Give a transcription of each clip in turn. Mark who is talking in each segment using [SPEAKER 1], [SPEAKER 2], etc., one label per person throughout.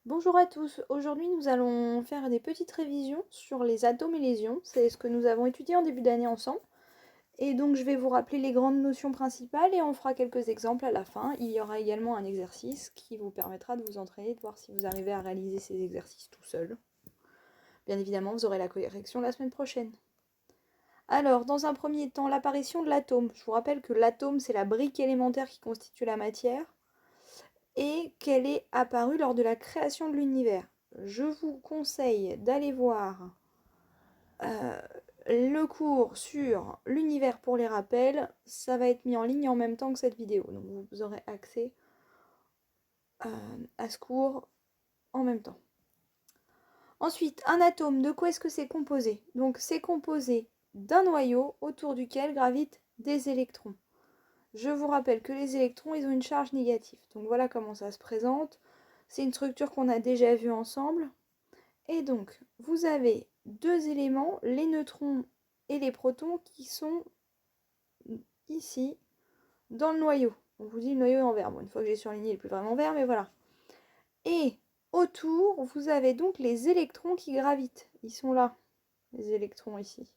[SPEAKER 1] Bonjour à tous, aujourd'hui nous allons faire des petites révisions sur les atomes et les ions, c'est ce que nous avons étudié en début d'année ensemble. Et donc je vais vous rappeler les grandes notions principales et on fera quelques exemples à la fin. Il y aura également un exercice qui vous permettra de vous entraîner, de voir si vous arrivez à réaliser ces exercices tout seul. Bien évidemment, vous aurez la correction la semaine prochaine. Alors, dans un premier temps, l'apparition de l'atome. Je vous rappelle que l'atome, c'est la brique élémentaire qui constitue la matière et qu'elle est apparue lors de la création de l'univers. Je vous conseille d'aller voir euh, le cours sur l'univers pour les rappels. Ça va être mis en ligne en même temps que cette vidéo. Donc vous aurez accès à ce cours en même temps. Ensuite, un atome, de quoi est-ce que c'est composé? Donc c'est composé d'un noyau autour duquel gravitent des électrons. Je vous rappelle que les électrons, ils ont une charge négative. Donc voilà comment ça se présente. C'est une structure qu'on a déjà vue ensemble. Et donc, vous avez deux éléments, les neutrons et les protons, qui sont ici, dans le noyau. On vous dit le noyau est en vert. Bon, une fois que j'ai surligné, il n'est plus vraiment vert, mais voilà. Et autour, vous avez donc les électrons qui gravitent. Ils sont là, les électrons ici.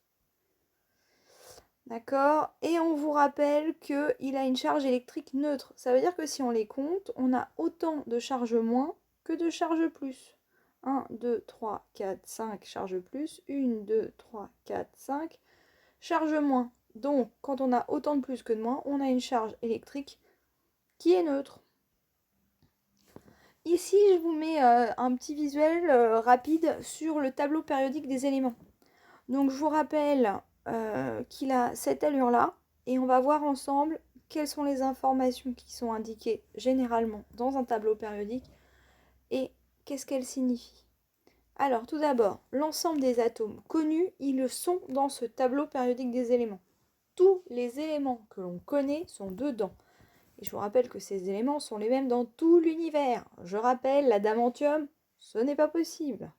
[SPEAKER 1] D'accord? Et on vous rappelle qu'il a une charge électrique neutre. Ça veut dire que si on les compte, on a autant de charge moins que de charge plus. 1, 2, 3, 4, 5 charge plus. 1, 2, 3, 4, 5 charge moins. Donc, quand on a autant de plus que de moins, on a une charge électrique qui est neutre. Ici, je vous mets un petit visuel rapide sur le tableau périodique des éléments. Donc, je vous rappelle qu'il a cette allure-là, et on va voir ensemble quelles sont les informations qui sont indiquées généralement dans un tableau périodique et qu'est-ce qu'elles signifient. Alors, tout d'abord, l'ensemble des atomes connus, ils le sont dans ce tableau périodique des éléments. Tous les éléments que l'on connaît sont dedans. Et je vous rappelle que ces éléments sont les mêmes dans tout l'univers. Je rappelle, l'adamantium, ce n'est pas possible.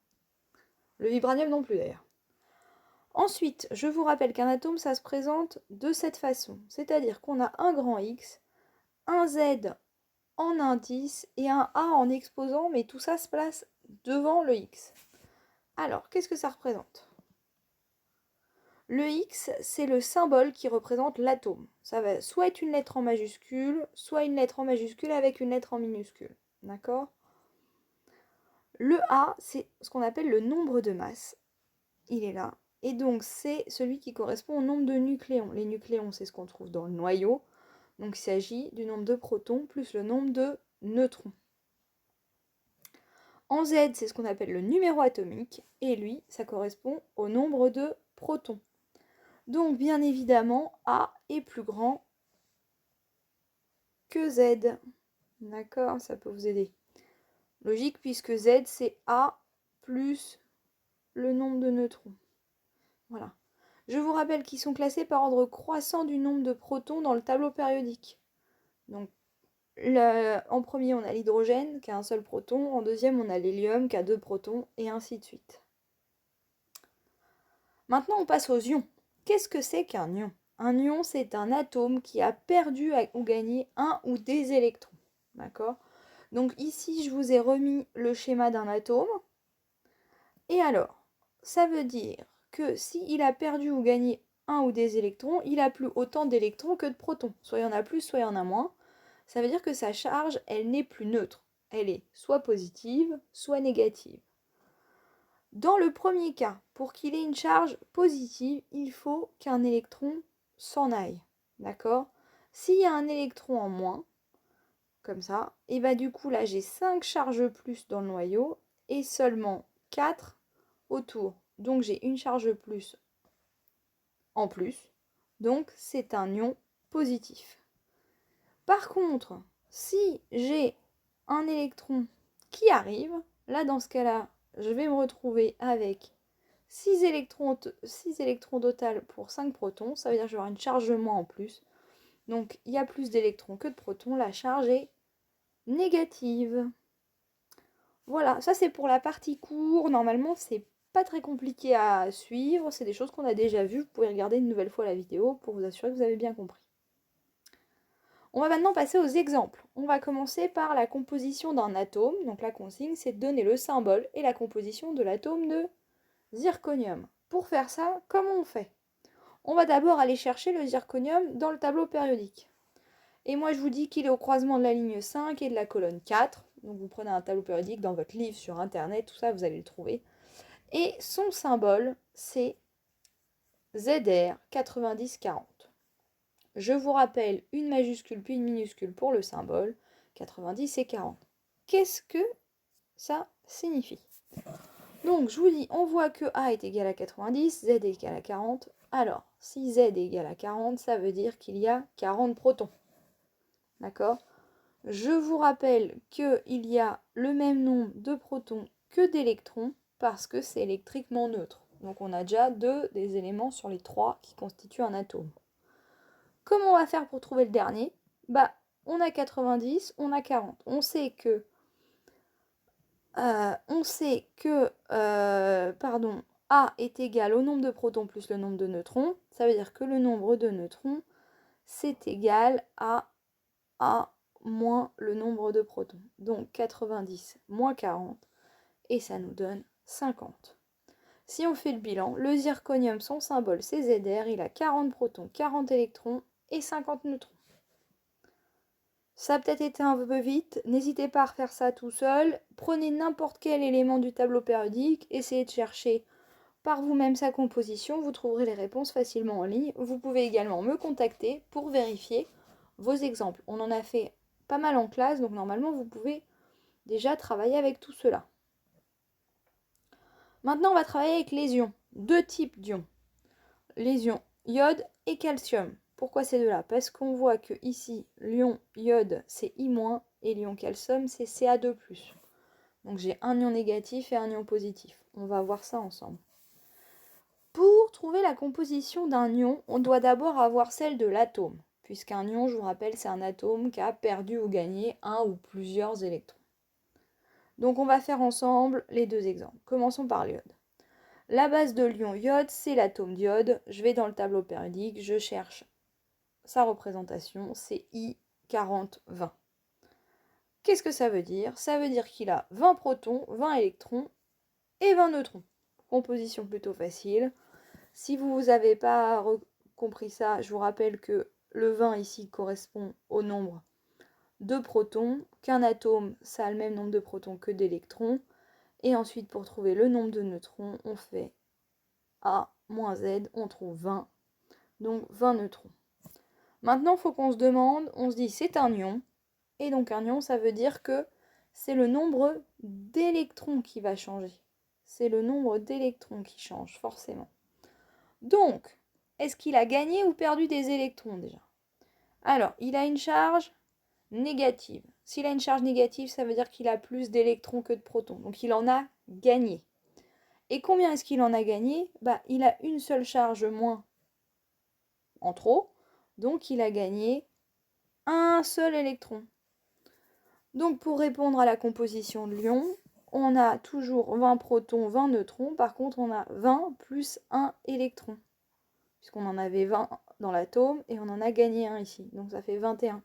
[SPEAKER 1] Le vibranium non plus d'ailleurs. Ensuite, je vous rappelle qu'un atome, ça se présente de cette façon. C'est-à-dire qu'on a un grand X, un Z en indice et un A en exposant, mais tout ça se place devant le X. Alors, qu'est-ce que ça représente? Le X, c'est le symbole qui représente l'atome. Ça va soit être une lettre en majuscule, soit une lettre en majuscule avec une lettre en minuscule. D'accord? Le A, c'est ce qu'on appelle le nombre de masse. Il est là. Et donc, c'est celui qui correspond au nombre de nucléons. Les nucléons, c'est ce qu'on trouve dans le noyau. Donc, il s'agit du nombre de protons plus le nombre de neutrons. En Z, c'est ce qu'on appelle le numéro atomique. Et lui, ça correspond au nombre de protons. Donc, bien évidemment, A est plus grand que Z. D'accord? Ça peut vous aider. Logique, puisque Z, c'est A plus le nombre de neutrons. Voilà. Je vous rappelle qu'ils sont classés par ordre croissant du nombre de protons dans le tableau périodique. Donc, en premier, on a l'hydrogène qui a un seul proton. En deuxième, on a l'hélium qui a deux protons, et ainsi de suite. Maintenant, on passe aux ions. Qu'est-ce que c'est qu'un ion? Un ion, c'est un atome qui a perdu ou gagné un ou des électrons. D'accord? Donc ici, je vous ai remis le schéma d'un atome. Et alors, ça veut dire que s'il a perdu ou gagné un ou des électrons, il a plus autant d'électrons que de protons. Soit il y en a plus, soit il y en a moins. Ça veut dire que sa charge, elle n'est plus neutre. Elle est soit positive, soit négative. Dans le premier cas, pour qu'il ait une charge positive, il faut qu'un électron s'en aille. D'accord? S'il y a un électron en moins, comme ça, et bah du coup là j'ai 5 charges plus dans le noyau et seulement 4 autour. Donc j'ai une charge plus en plus. Donc c'est un ion positif. Par contre, si j'ai un électron qui arrive, là dans ce cas-là, je vais me retrouver avec 6 électrons total pour 5 protons. Ça veut dire que je vais avoir une charge moins en plus. Donc il y a plus d'électrons que de protons. La charge est négative. Voilà, ça c'est pour la partie cours. Normalement, c'est pas très compliqué à suivre. C'est des choses qu'on a déjà vues. Vous pouvez regarder une nouvelle fois la vidéo pour vous assurer que vous avez bien compris. On va maintenant passer aux exemples. On va commencer par la composition d'un atome. Donc la consigne, c'est de donner le symbole et la composition de l'atome de zirconium. Pour faire ça, comment on fait? On va d'abord aller chercher le zirconium dans le tableau périodique. Et moi, je vous dis qu'il est au croisement de la ligne 5 et de la colonne 4. Donc vous prenez un tableau périodique dans votre livre, sur Internet, tout ça, vous allez le trouver. Et son symbole, c'est ZR 9040. Je vous rappelle une majuscule puis une minuscule pour le symbole, 90 et 40. Qu'est-ce que ça signifie? Donc, je vous dis, on voit que A est égal à 90, Z est égal à 40. Alors, si Z est égal à 40, ça veut dire qu'il y a 40 protons. D'accord? Je vous rappelle qu'il y a le même nombre de protons que d'électrons parce que c'est électriquement neutre. Donc, on a déjà deux des éléments sur les trois qui constituent un atome. Comment on va faire pour trouver le dernier? Bah, on a 90, on a 40. On sait que A est égal au nombre de protons plus le nombre de neutrons. Ça veut dire que le nombre de neutrons, c'est égal à A moins le nombre de protons. Donc 90 moins 40, et ça nous donne 50. Si on fait le bilan, le zirconium, son symbole, c'est ZR, il a 40 protons, 40 électrons et 50 neutrons. Ça a peut-être été un peu vite, n'hésitez pas à refaire ça tout seul. Prenez n'importe quel élément du tableau périodique, essayez de chercher par vous-même sa composition, vous trouverez les réponses facilement en ligne. Vous pouvez également me contacter pour vérifier vos exemples. On en a fait pas mal en classe, donc normalement vous pouvez déjà travailler avec tout cela. Maintenant on va travailler avec les ions, deux types d'ions, les ions iode et calcium. Pourquoi ces deux-là? Parce qu'on voit que ici, l'ion iode, c'est I- et l'ion calcium, c'est Ca2+. Donc j'ai un ion négatif et un ion positif. On va voir ça ensemble. Pour trouver la composition d'un ion, on doit d'abord avoir celle de l'atome, puisqu'un ion, je vous rappelle, c'est un atome qui a perdu ou gagné un ou plusieurs électrons. Donc on va faire ensemble les deux exemples. Commençons par l'iode. La base de l'ion iode, c'est l'atome d'iode. Je vais dans le tableau périodique, je cherche sa représentation, c'est I4020. Qu'est-ce que ça veut dire? Ça veut dire qu'il a 20 protons, 20 électrons et 20 neutrons. Composition plutôt facile. Si vous n'avez pas compris ça, je vous rappelle que le 20 ici correspond au nombre de protons, qu'un atome, ça a le même nombre de protons que d'électrons. Et ensuite, pour trouver le nombre de neutrons, on fait A moins Z, on trouve 20. Donc 20 neutrons. Maintenant, il faut qu'on se demande, on se dit c'est un ion, et donc un ion, ça veut dire que c'est le nombre d'électrons qui va changer. C'est le nombre d'électrons qui change, forcément. Donc, est-ce qu'il a gagné ou perdu des électrons déjà? Alors, il a une charge négative. S'il a une charge négative, ça veut dire qu'il a plus d'électrons que de protons. Donc, il en a gagné. Et combien est-ce qu'il en a gagné? Bah, il a une seule charge moins en trop. Donc, il a gagné un seul électron. Donc pour répondre à la composition de l'ion, on a toujours 20 protons, 20 neutrons. Par contre, on a 20 plus 1 électron. Puisqu'on en avait 20 dans l'atome et on en a gagné un ici. Donc ça fait 21.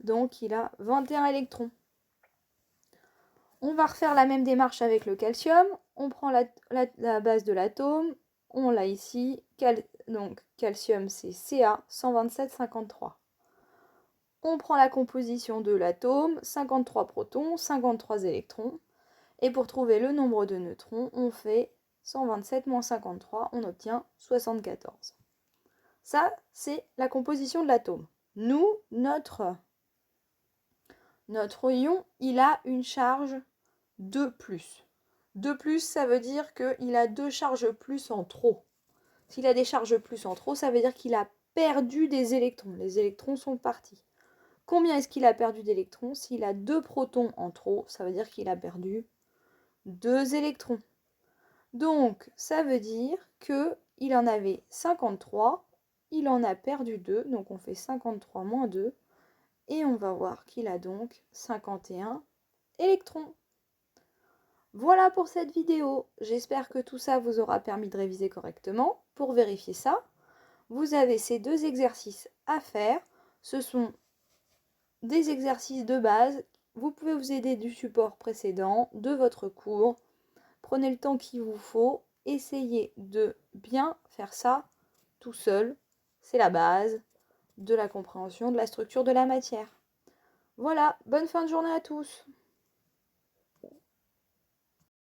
[SPEAKER 1] Donc il a 21 électrons. On va refaire la même démarche avec le calcium. On prend la base de l'atome. On l'a ici. Donc calcium, c'est Ca 127,53. On prend la composition de l'atome, 53 protons, 53 électrons. Et pour trouver le nombre de neutrons, on fait 127 moins 53, on obtient 74. Ça, c'est la composition de l'atome. Nous, notre ion, il a une charge de plus. De plus, ça veut dire qu'il a deux charges plus en trop. S'il a des charges plus en trop, ça veut dire qu'il a perdu des électrons. Les électrons sont partis. Combien est-ce qu'il a perdu d'électrons? S'il a 2 protons en trop, ça veut dire qu'il a perdu 2 électrons. Donc, ça veut dire qu'il en avait 53, il en a perdu 2, donc on fait 53 moins 2, et on va voir qu'il a donc 51 électrons. Voilà pour cette vidéo. J'espère que tout ça vous aura permis de réviser correctement. Pour vérifier ça, vous avez ces deux exercices à faire. Ce sont des exercices de base. Vous pouvez vous aider du support précédent, de votre cours. Prenez le temps qu'il vous faut. Essayez de bien faire ça tout seul. C'est la base de la compréhension de la structure de la matière. Voilà, bonne fin de journée à tous.